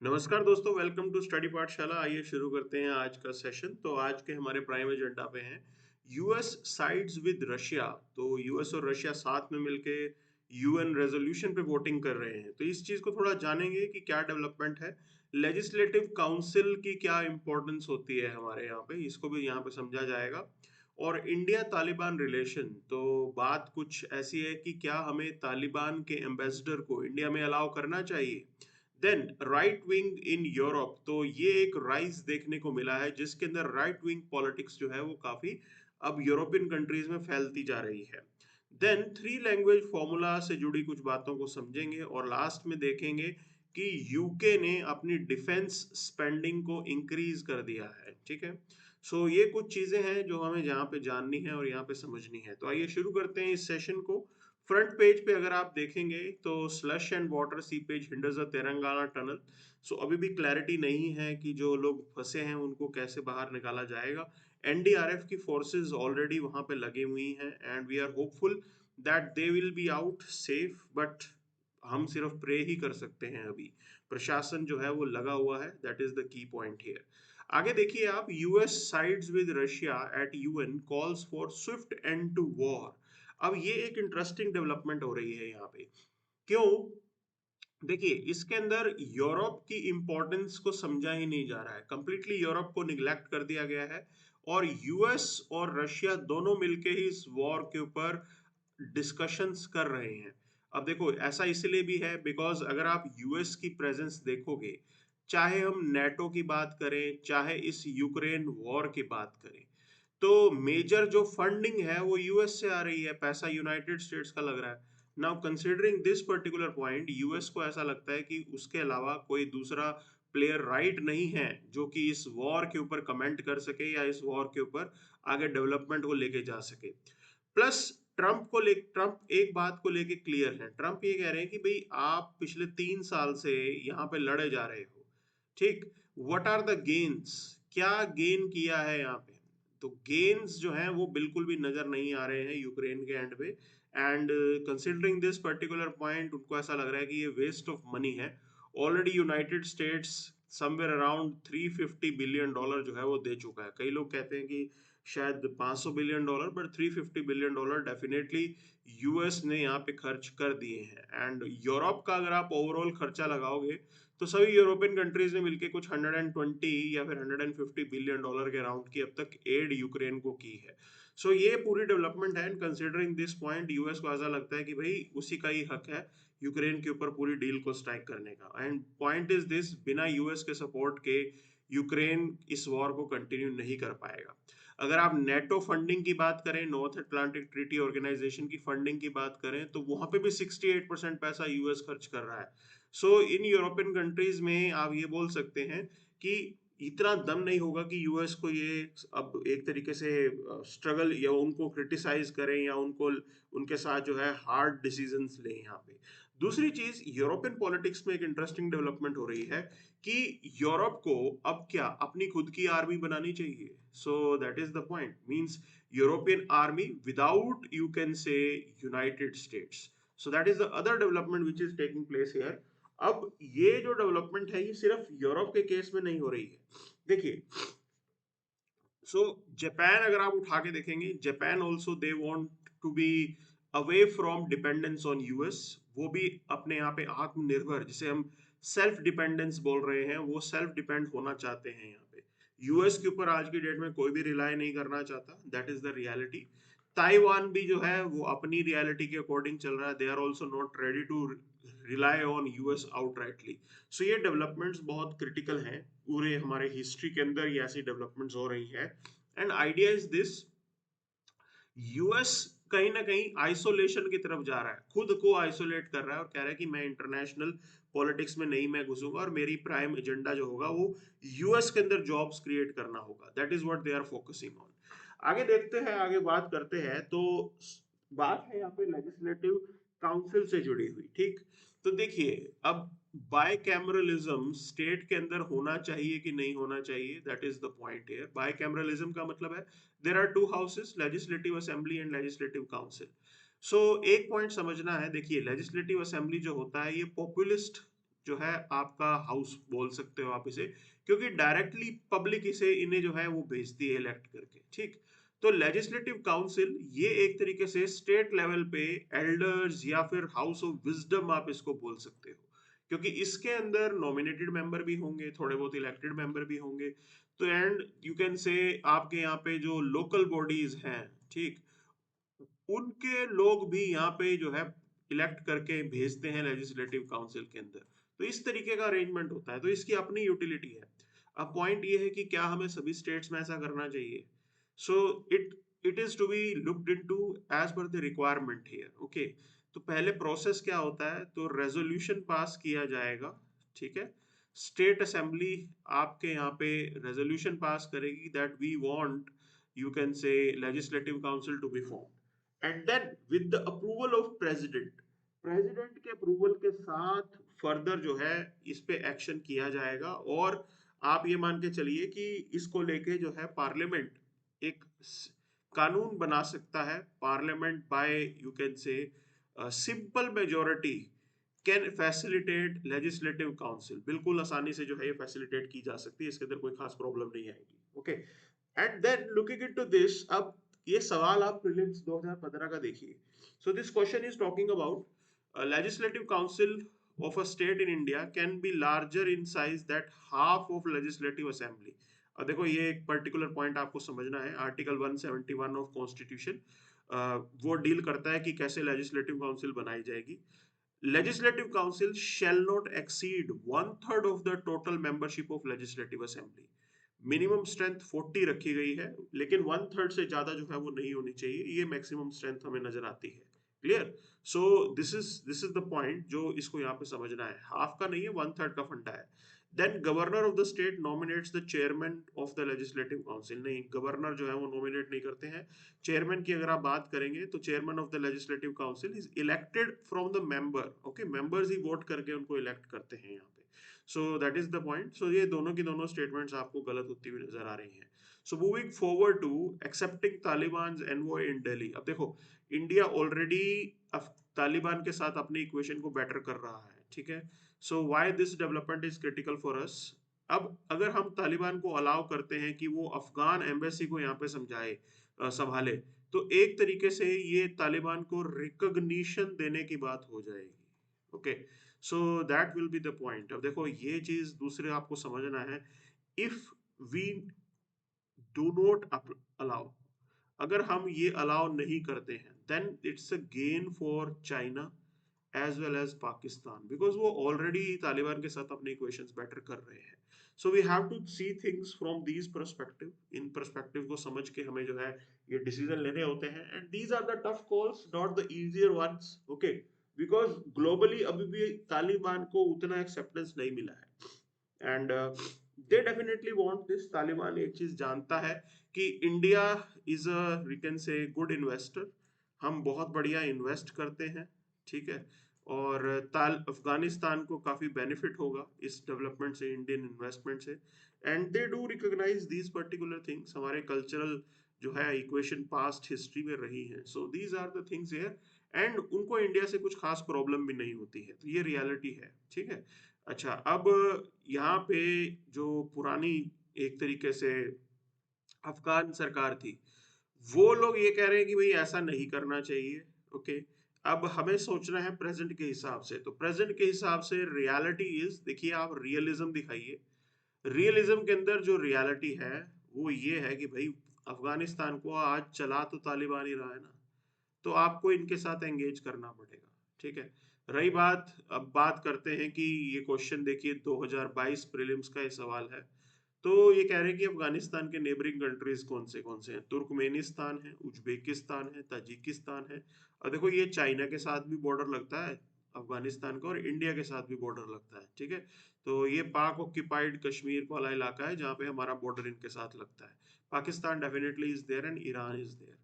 नमस्कार दोस्तों, welcome to study पाठशाला। आइए शुरू करते हैं आज का सेशन। तो आज के हमारे प्राइम एजेंडा पे हैं यूएस साइड्स विद रशिया। तो यूएस और रशिया साथ में मिलके यूएन रेजोल्यूशन पे वोटिंग कर रहे हैं। तो इस चीज को थोड़ा जानेंगे कि क्या डेवलपमेंट है, लेजिस्लेटिव काउंसिल की क्या इंपॉर्टेंस होती है हमारे यहाँ पे, इसको भी यहाँ पे समझा जाएगा। और इंडिया तालिबान रिलेशन, तो बात कुछ ऐसी है कि क्या हमें तालिबान के एम्बेसडर को इंडिया में अलाउ करना चाहिए। Then right wing in Europe, तो ये एक राइज देखने को मिला है जिसके अंदर राइट विंग पॉलिटिक्स जो है वो काफी अब यूरोपियन कंट्रीज में फैलती जा रही है। देन थ्री लैंग्वेज फॉर्मूला से जुड़ी कुछ बातों को समझेंगे और लास्ट में देखेंगे कि यूके ने अपनी डिफेंस स्पेंडिंग को इंक्रीज कर दिया है। ठीक है। सो ये कुछ चीजें हैं जो हमें यहाँ पे जाननी है और यहाँ पे समझनी है। तो आइए शुरू करते हैं इस सेशन को। फ्रंट पेज पे अगर आप देखेंगे तो slush and water seepage hinders the Telangana tunnel. So अभी भी क्लैरिटी नहीं है कि जो लोग फंसे हैं उनको कैसे बाहर निकाला जाएगा। एनडीआरएफ की फोर्सेस ऑलरेडी वहां पे लगी हुई हैं and we are hopeful that they will be out safe, but हम सिर्फ प्रे ही कर सकते हैं। अभी प्रशासन जो है वो लगा हुआ है, that is the key point here. आगे देखिए आप, US sides with Russia at UN calls for swift end to war. अब ये एक इंटरेस्टिंग डेवलपमेंट हो रही है यहाँ पे। क्यों? देखिए, इसके अंदर यूरोप की इंपॉर्टेंस को समझा ही नहीं जा रहा है, कंप्लीटली यूरोप को निग्लेक्ट कर दिया गया है। और यूएस और रशिया दोनों मिलके ही इस वॉर के ऊपर डिस्कशंस कर रहे हैं। अब देखो, ऐसा इसलिए भी है बिकॉज अगर आप यूएस की प्रेजेंस देखोगे, चाहे हम नेटो की बात करें चाहे इस यूक्रेन वॉर की बात करें, तो मेजर जो फंडिंग है वो यूएस से आ रही है, पैसा यूनाइटेड स्टेट्स का लग रहा है। Now considering this particular point, US को ऐसा लगता है कि उसके अलावा कोई दूसरा प्लेयर राइट नहीं है जो कि इस वॉर के ऊपर कमेंट कर सके या इस वॉर के ऊपर आगे डेवलपमेंट को लेके जा सके। प्लस ट्रंप एक बात को लेके क्लियर है। ट्रंप ये कह रहे हैं कि भाई आप पिछले 3 साल से यहाँ पे लड़े जा रहे हो, ठीक। व्हाट आर द गेन्स, क्या गेन किया है यहाँ पे। तो गेन्स जो है वो बिल्कुल भी नजर नहीं आ रहे हैं यूक्रेन के एंड पे। And considering this particular point, उनको ऐसा लग रहा है कि ये वेस्ट ऑफ मनी है। Already United states somewhere around 350 billion dollar जो है वो दे चुका है। कई लोग कहते हैं कि शायद 500 billion dollar, but 350 billion dollar definitely US ने यहाँ पे खर्च कर दिए हैं। एंड यूरोप का अगर आप ओवरऑल खर्चा लगाओगे तो सभी यूरोपियन कंट्रीज ने मिलकर कुछ 120 या फिर 150 बिलियन डॉलर के अराउंड की अब तक एड यूक्रेन को की है। सो ये पूरी डेवलपमेंट है। And considering this point, US को ऐसा लगता है कि भाई उसी का ही हक है यूक्रेन के ऊपर पूरी डील को स्ट्राइक करने का। एंड पॉइंट इज दिस, बिना यूएस के सपोर्ट के यूक्रेन इस वॉर को कंटिन्यू नहीं कर पाएगा। अगर आप नेटो फंडिंग की बात करें, नॉर्थ अटलांटिक ट्रीटी ऑर्गेनाइजेशन की फंडिंग की बात करें, तो वहां पे भी 68% पैसा यूएस खर्च कर रहा है। सो इन यूरोपियन कंट्रीज में आप ये बोल सकते हैं कि इतना दम नहीं होगा कि यूएस को ये अब एक तरीके से स्ट्रगल या उनको क्रिटिसाइज करें या उनको उनके साथ जो है हार्ड डिसीजंस लें यहाँ पे। दूसरी चीज, यूरोपियन पॉलिटिक्स में एक इंटरेस्टिंग डेवलपमेंट हो रही है कि यूरोप को अब क्या अपनी खुद की आर्मी बनानी चाहिए। सो that is the point, means European army without, you can से, United states. So that is the other development which is taking place here. अब ये जो डेवलपमेंट है ये सिर्फ यूरोप के केस में नहीं हो रही है। देखिए, सो जापान अगर आप उठा के देखेंगे, Japan also they want to be away from dependence on US. वो भी अपने यहाँ पे आत्मनिर्भर, जिसे हम सेल्फ डिपेंडेंस बोल रहे हैं, वो सेल्फ डिपेंड होना चाहते हैं यहाँ पे। यूएस के ऊपर आज की डेट में कोई भी रिलाई नहीं करना चाहता, that is the reality. Taiwan भी जो है वो अपनी रियलिटी के अकॉर्डिंग चल रहा है, they are also not ready to rely on US outrightly. So ये डेवलपमेंट्स बहुत क्रिटिकल हैं, पूरे हमारे हिस्ट्री के अंदर ये ऐसी डेवलपमेंट्स हो रही है। And idea is this, US कहीं ना कहीं आइसोलेशन की तरफ जा रहा है, खुद को आइसोलेट कर रहा है और कह रहा है कि मैं इंटरनेशनल पॉलिटिक्स में नहीं मैं घुसूंगा और मेरी प्राइम एजेंडा जो होगा वो यूएस के अंदर जॉब्स क्रिएट करना होगा। That is what they are focusing on. आगे देखते हैं, आगे बात करते हैं। तो बात है यहाँ पे लेजिस्लेटिव काउंसिल से जुड़ी हुई, ठीक। तो देखिए, अब बायकैमरलिज्म स्टेट के अंदर होना चाहिए कि नहीं होना चाहिए, that is the point here. Bicameralism का मतलब है there are two houses, legislative assembly and legislative council. So एक पॉइंट समझना है, देखिए लेजिस्लेटिव असेंबली जो होता है ये पॉपुलिस्ट जो है आपका हाउस बोल सकते हो आप इसे, क्योंकि डायरेक्टली पब्लिक इसे इन्हें जो है वो भेजती है इलेक्ट करके, ठीक। तो लेजिस्लेटिव काउंसिल ये एक तरीके से स्टेट लेवल पे एल्डर्स या फिर हाउस ऑफ विजडम आप इसको बोल सकते हो, क्योंकि इसके अंदर नॉमिनेटेड मेंबर भी होंगे, थोड़े बहुत इलेक्टेड मेंबर भी होंगे। तो एंड यू कैन से आपके यहाँ पे जो लोकल बॉडीज हैं, ठीक, उनके लोग भी यहाँ पे जो है इलेक्ट करके भेजते हैं लेजिस्लेटिव काउंसिल के अंदर। तो इस तरीके का अरेंजमेंट होता है, तो इसकी अपनी यूटिलिटी है। अब पॉइंट ये है कि क्या हमें सभी स्टेट्स में ऐसा करना चाहिए। So it it is to be looked into as per the requirement here, okay. तो पहले प्रोसेस क्या होता है, तो रेजोल्यूशन पास किया जाएगा, ठीक है। स्टेट असेंबली आपके यहाँ पे रेजोल्यूशन पास करेगी that we want, you can say, legislative council to be form, and then with the approval of president, president के अप्रूवल के साथ फर्दर जो है इस पे एक्शन किया जाएगा। और आप ये मान के चलिए कि इसको लेके जो है पार्लियामेंट एक कानून बना सकता है। Parliament by, you can say, simple majority can facilitate legislative council, बिल्कुल आसानी से जो है ये फैसिलिटेट की जा सकती है, इसके अंदर कोई खास प्रॉब्लम नहीं आएगी, okay. And then looking into this, अब ये सवाल आप प्रीलिम्स 2015 का देखिए। So this question is talking about legislative council of a state in India can be larger in size that half of legislative assembly। अब देखो ये एक पर्टिकुलर पॉइंट आपको समझना है, आर्टिकल 171 ऑफ कॉन्स्टिट्यूशन वो डील करता है कि कैसे लेजिस्लेटिव काउंसिल बनाई जाएगी। Legislative council shall not exceed 1/3 of the total membership of legislative assembly। Minimum strength 40 रखी गई है, लेकिन 1/3 से ज्यादा जो है वो नहीं होनी चाहिए, ये मैक्सिमम स्ट्रेंथ हमें नजर आती है। Clear. So this is the point जो इसको यहाँ पे समझना है, हाफ का नहीं है, 1/3 का फंडा है। Then governor of the state nominates the chairman of the legislative council. नहीं, गवर्नर जो है वो नॉमिनेट नहीं करते हैं। चेयरमैन की अगर आप बात करेंगे तो chairman of the legislative council is elected from the member, okay, members ही वोट करके उनको इलेक्ट करते हैं यहाँ पे। So that is the point. So ये दोनों की दोनों स्टेटमेंट्स आपको गलत होती हुई नजर आ रही हैं। So moving forward to accepting Taliban envoy in Delhi. अब देखो, इंडिया ऑलरेडी तालिबान के साथ अपनी इक्वेशन को बेटर कर रहा है, ठीक है। So why this development is critical for us. अब अगर हम तालिबान को अलाउ करते हैं कि वो अफगान एम्बेसी को यहाँ पे समझाए, संभाले, तो एक तरीके से ये तालिबान को रिकॉग्निशन देने की बात हो जाएगी, okay. So that will be the point. अब देखो ये चीज दूसरे आपको समझना है, if we do not allow, अगर हम ये अलाउ नहीं करते हैं, then it's a gain for China as well as Pakistan, because वो ऑलरेडी तालिबान के साथ अपने इक्वेशंस बेटर कर रहे हैं। So we have to see things from these perspective, इन पर्सपेक्टिव को समझ के हमें जो है ये डिसीजन लेने होते हैं, and these are the tough calls, not the easier ones, okay. Because globally अभी भी तालिबान को उतना एक्सेप्टेंस नहीं मिला है, and they definitely want this. Taliban एक चीज जानता है कि India is a, we can say, good investor, हम बहुत बढ़िया इन्वेस्ट करते हैं, ठीक है। और ताल अफगानिस्तान को काफी बेनिफिट होगा इस डेवलपमेंट से, इंडियन इन्वेस्टमेंट से, and they do recognize these particular things, हमारे कल्चरल जो है इक्वेशन पास्ट हिस्ट्री में रही है। So these are the things here, and उनको इंडिया से कुछ खास प्रॉब्लम भी नहीं होती है, तो ये रियलिटी है, ठीक है। अच्छा, अब यहाँ पे जो पुरानी एक तरीके से अफगान सरकार थी, वो लोग ये कह रहे हैं कि भाई ऐसा नहीं करना चाहिए, ओके। अब हमें सोचना है प्रेजेंट के हिसाब से, तो प्रेजेंट के हिसाब से रियलिटी इज, देखिए आप रियलिज्म दिखाइए। रियलिज्म के अंदर जो रियलिटी है वो ये है कि भाई अफगानिस्तान को आज चला तो तालिबान ही रहा है ना, तो आपको इनके साथ एंगेज करना पड़ेगा, ठीक है। रही बात, अब बात करते हैं कि ये क्वेश्चन देखिए 2022 प्रीलिम्स का ये सवाल है। तो ये कह रहे हैं कि अफगानिस्तान के नेबरिंग कंट्रीज कौन से हैं, तुर्कमेनिस्तान है, उज्बेकिस्तान है, ताजिकिस्तान है। और देखो ये चाइना के साथ भी बॉर्डर लगता है अफगानिस्तान का, और इंडिया के साथ भी बॉर्डर लगता है, ठीक है। तो ये पाक ऑक्यूपाइड कश्मीर वाला इलाका है जहाँ पे हमारा बॉर्डर इनके साथ लगता है। Pakistan definitely is there and Iran is there.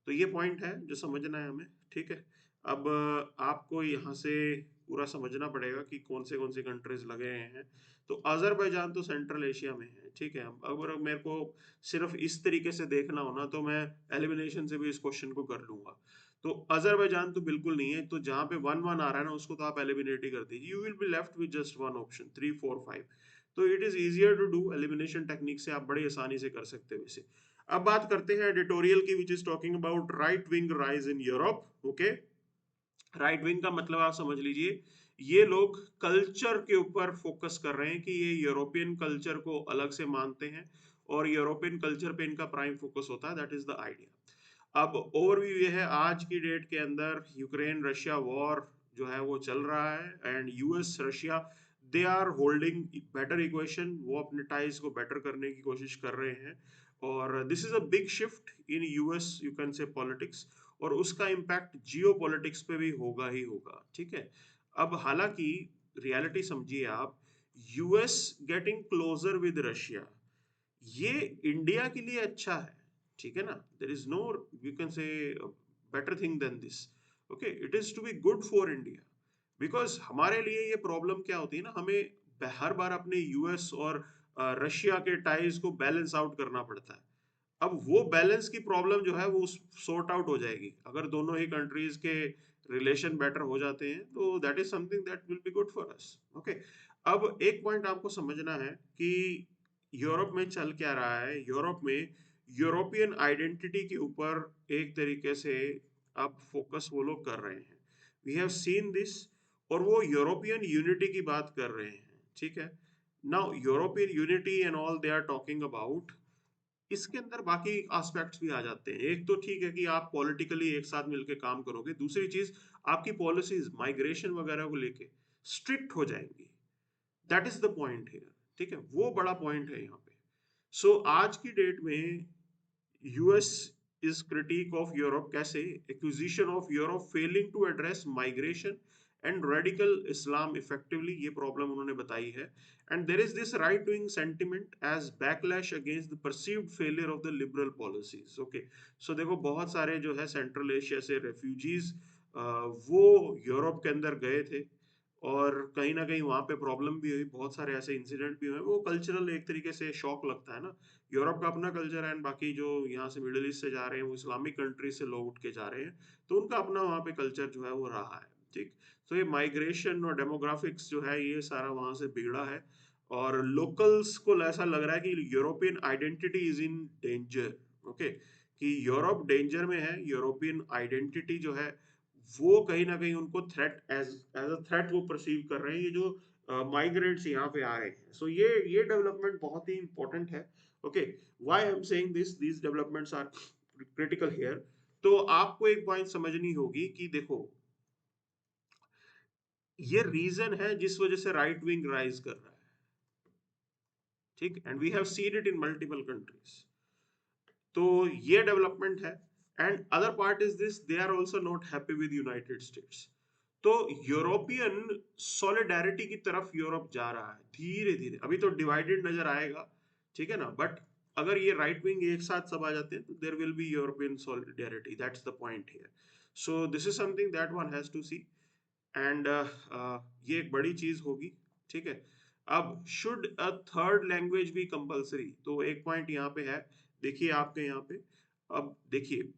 तो ये पॉइंट है जो समझना है हमें, ठीक है। अब आपको यहाँ से पूरा समझना पड़ेगा कि कौन से कंट्रीज लगे हैं। तो अजरबैजान तो सेंट्रल एशिया में है, ठीक है। अगर मेरे को सिर्फ इस तरीके से देखना हो ना, तो मैं एलिमिनेशन से भी इस क्वेश्चन को कर लूंगा। तो अजरबैजान तो बिल्कुल नहीं है, तो जहां पे 1-1 आ रहा है ना उसको तो आप एलिमिनेट ही कर दीजिए, you will be left with just one option 3-4-5। तो it is easier to do, elimination technique से आप बड़ी आसानी से कर सकते हो इसे। अब बात करते हैं एडिटोरियल की, which is talking about right wing rise in Europe. Okay, right wing का मतलब आप समझ लीजिए, ये लोग कल्चर के ऊपर फोकस कर रहे हैं कि ये यूरोपियन कल्चर को अलग से मानते हैं और यूरोपियन कल्चर पे इनका प्राइम फोकस होता है, दैट इज द आइडिया। अब ओवरव्यू ये है, आज की डेट के अंदर यूक्रेन रशिया वॉर जो है वो चल रहा है, and US Russia they are holding better equation, वो अपने टाइज को बेटर करने की कोशिश कर रहे हैं। और this is a big shift in US you can से पॉलिटिक्स, और उसका इम्पैक्ट जियो पॉलिटिक्स पे भी होगा ही होगा, ठीक है। अब हालांकि रियलिटी समझिए आप, US getting closer with Russia, ये इंडिया के लिए अच्छा है, ठीक है ना। There is no, you can say better thing than this. Okay, it is to be good for India, because हमारे लिए ये प्रॉब्लम क्या होती है ना, हमें हर बार अपने यूएस और रशिया के टाइज को बैलेंस आउट करना पड़ता है। अब वो बैलेंस की प्रॉब्लम जो है वो सॉर्ट आउट हो जाएगी अगर दोनों ही कंट्रीज के रिलेशन बेटर हो जाते हैं, तो that is something that will B good for us. Okay, अब एक पॉइंट आपको समझना है कि यूरोप में चल क्या रहा है। यूरोप में यूरोपियन आइडेंटिटी के ऊपर एक तरीके से अब फोकस वो लोग कर रहे हैं, वी हैव सीन दिस, और वो यूरोपियन यूनिटी की बात कर रहे हैं, ठीक है। Now European unity and all they are talking about, इसके अंदर बाकी एस्पेक्ट्स भी आ जाते हैं। एक तो ठीक है कि आप पॉलिटिकली एक साथ मिलकर काम करोगे, दूसरी चीज आपकी पॉलिसीज माइग्रेशन वगैरह को लेके स्ट्रिक्ट हो जाएंगी, that is the point here, ठीक है, वो बड़ा पॉइंट है यहाँ पे। सो आज की डेट में US is critic of Europe, कैसे, acquisition of Europe failing to address migration and radical Islam effectively, ये प्रॉब्लम उन्होंने बताई है। And there is this right wing sentiment as backlash against the perceived failure of the liberal policies. Okay, so देखो बहुत सारे जो है central Asia से रेफ्यूजीज वो यूरोप के अंदर गए थे, और कहीं ना कहीं वहां पे प्रॉब्लम भी हुई, बहुत सारे ऐसे इंसिडेंट भी हुए, वो कल्चरल एक तरीके से शॉक लगता है ना। यूरोप का अपना कल्चर है, एंड बाकी जो यहाँ से मिडिल ईस्ट से जा रहे हैं वो इस्लामिक कंट्री से लोग उठ के जा रहे हैं, तो उनका अपना वहाँ पे कल्चर जो है वो रहा है, ठीक। तो ये माइग्रेशन और डेमोग्राफिक्स जो है ये सारा वहाँ से बिगड़ा है, और लोकल्स को ऐसा लग रहा है कि European identity is in danger. Okay, कि यूरोप डेंजर में है, यूरोपियन आइडेंटिटी जो है वो कहीं ना कहीं उनको threat, as as a threat वो परसीव कर रहे हैं, ये जो माइग्रेंट्स यहाँ पे आ रहे हैं। सो ये डेवलपमेंट बहुत ही इंपॉर्टेंट है। Okay, why I am saying this, these developments are critical here. तो आपको एक पॉइंट समझनी होगी कि देखो, ये रीजन है जिस वजह से राइट विंग राइज कर रहा है, ठीक, and we have seen it in multiple countries. तो ये डेवलपमेंट है, and other part is this, they are also not happy with United States. तो यूरोपियन सॉलिडारिटी की तरफ यूरोप जा रहा है धीरे धीरे, अभी तो डिवाइडेड नजर आएगा, ठीक है ना, बट अगर ये राइट विंग एक साथ सब आ जाते हैं तो there will be European solidarity, that's the point here. So this is something that one has to see, and ये एक बड़ी चीज होगी, ठीक है। अब शुड अ थर्ड लैंग्वेज भी कंपलसरी, तो एक पॉइंट यहाँ पे है, देखिए आपके यहाँ पे, अब देखिए,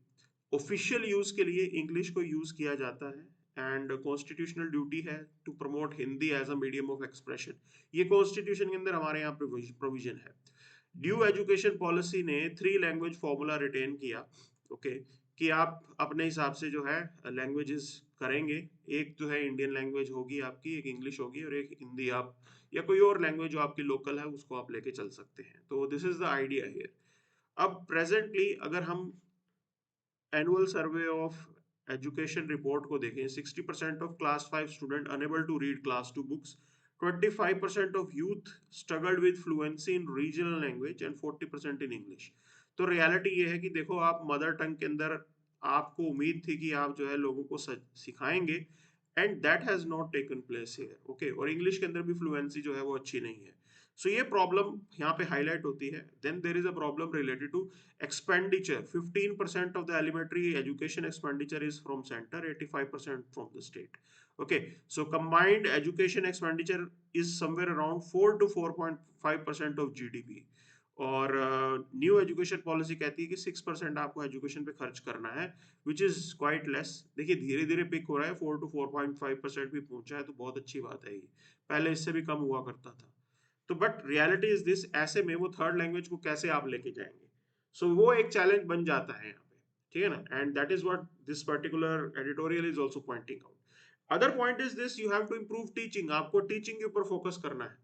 ऑफिशियल यूज के लिए इंग्लिश को यूज किया जाता है, एंड कॉन्स्टिट्यूशनल ड्यूटी है to promote Hindi as a medium of expression, ये कॉन्स्टिट्यूशन के अंदर हमारे यहाँ पे प्रोविजन है। ड्यू एजुकेशन पॉलिसी ने 3 लैंग्वेज फॉर्मूला रिटेन किया, ओके, कि आप अपने हिसाब से जो है लैंग्वेजेस करेंगे, एक जो है इंडियन लैंग्वेज होगी आपकी, एक इंग्लिश होगी, और एक हिंदी, आप या कोई और लैंग्वेज जो आपकी लोकल है उसको आप लेके चल सकते हैं। तो this is the idea here. अब प्रेजेंटली अगर हम annual survey of education report को देखें, 60% of class 5 student unable to read class 2 books, 25% of youth struggled with fluency in regional language and 40% in English. तो रियलिटी ये है कि देखो, आप मदर टंग के अंदर आपको उम्मीद थी कि आप जो है लोगों को सिखाएंगे, and that has not taken place here, okay, और इंग्लिश के अंदर भी फ्लुएंसी जो है वो अच्छी नहीं है। सो ये प्रॉब्लम यहाँ पे हाईलाइट होती है। Then there is a problem related to expenditure, 15% of the elementary education expenditure is from center, 85% from the state. Okay, so combined education expenditure is somewhere around 4 to 4.5% of GDP. और new education policy कहती है कि 6% आपको education पे खर्च करना है, which is quite less. देखिए धीरे धीरे पिक हो रहा है, 4 to 4.5% भी पहुंचा है, तो बहुत अच्छी बात है ये। पहले इससे भी कम हुआ करता था। तो बट रियलिटी इज दिस, ऐसे में वो थर्ड लैंग्वेज को कैसे आप लेके जाएंगे? सो वो एक चैलेंज बन जाता है यहाँ पे, ठीक है ना। And that is what this particular editorial is also pointing out. Other point is this, you have to improve teaching, आपको टीचिंग के ऊपर फोकस करना है।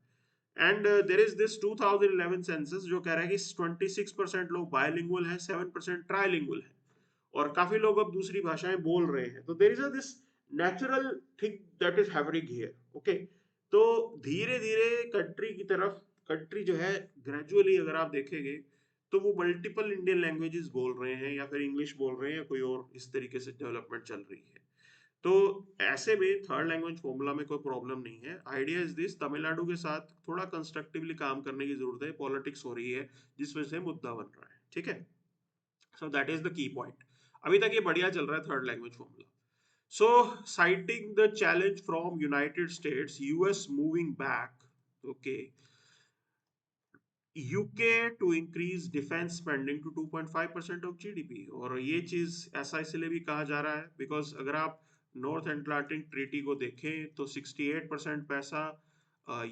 And there is this 2011 census जो कह रहा है कि 26% लोग बायलिंगुअल है, 7% ट्राइलिंगुअल है, और काफी लोग अब दूसरी भाषाएं बोल रहे हैं। तो देर is a this natural thing that is happening here, okay. तो धीरे धीरे कंट्री की तरफ, कंट्री जो है ग्रेजुअली अगर आप देखेंगे तो वो मल्टीपल इंडियन लैंग्वेजेस बोल रहे हैं, या फिर इंग्लिश बोल रहे हैं, या कोई और इस तरीके से डेवलपमेंट चल रही है। तो ऐसे में थर्ड लैंग्वेज फॉर्मूला में कोई प्रॉब्लम नहीं है। आइडिया इज दिस, तमिलनाडु के साथ थोड़ा कंस्ट्रक्टिवली काम करने की जरूरत है, पॉलिटिक्स हो रही है जिस वजह से मुद्दा बन रहा है, ठीक है। सो that is the key point. अभी तक ये बढ़िया चल रहा है third language formula. So citing the challenge from United States, US moving back, okay, UK to increase defense spending to 2.5% of GDP। और ये चीज ऐसा इसलिए भी कहा जा रहा है बिकॉज अगर आप नॉर्थ अटलांटिक ट्रीटी को देखें तो 68% पैसा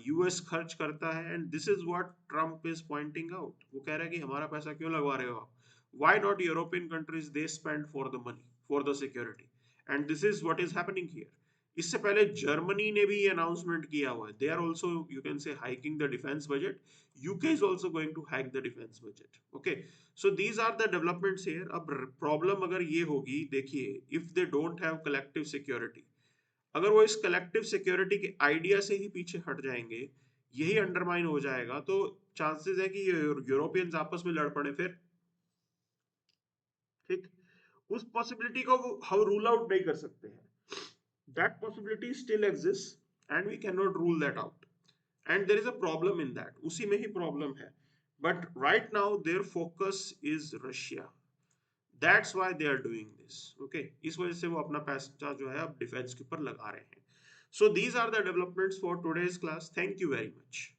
यूएस खर्च करता है, and this is what Trump is pointing out. वो कह रहा है कि हमारा पैसा क्यों लगवा रहे हो आप? Why not European countries, they spend for the money, for the security, and this is what is happening here. इससे पहले जर्मनी ने भी ये अनाउंसमेंट किया हुआ है, they are also you can say hiking the defence budget. UK is also going to hike the defense budget. Okay, so these are the developments here. अब problem अगर ये होगी, देखिए, if they don't have collective security, अगर वो इस collective security के idea से ही पीछे हट जाएंगे, यही अंडरमाइन हो जाएगा, तो चांसेस है कि यूरोपियंस आपस में लड़ पड़े फिर, ठीक। उस पॉसिबिलिटी को हम रूल आउट नहीं कर सकते हैं। That possibility still exist and we can not rule that out, and there is a problem in that, उसी में ही प्रॉब्लम है। But right now their focus is Russia, that's why they are doing this, okay. इस वजह से वो अपना पैसा जो है अब डिफेंस के ऊपर लगा रहे हैं। So these are the developments for today's class, thank you very much.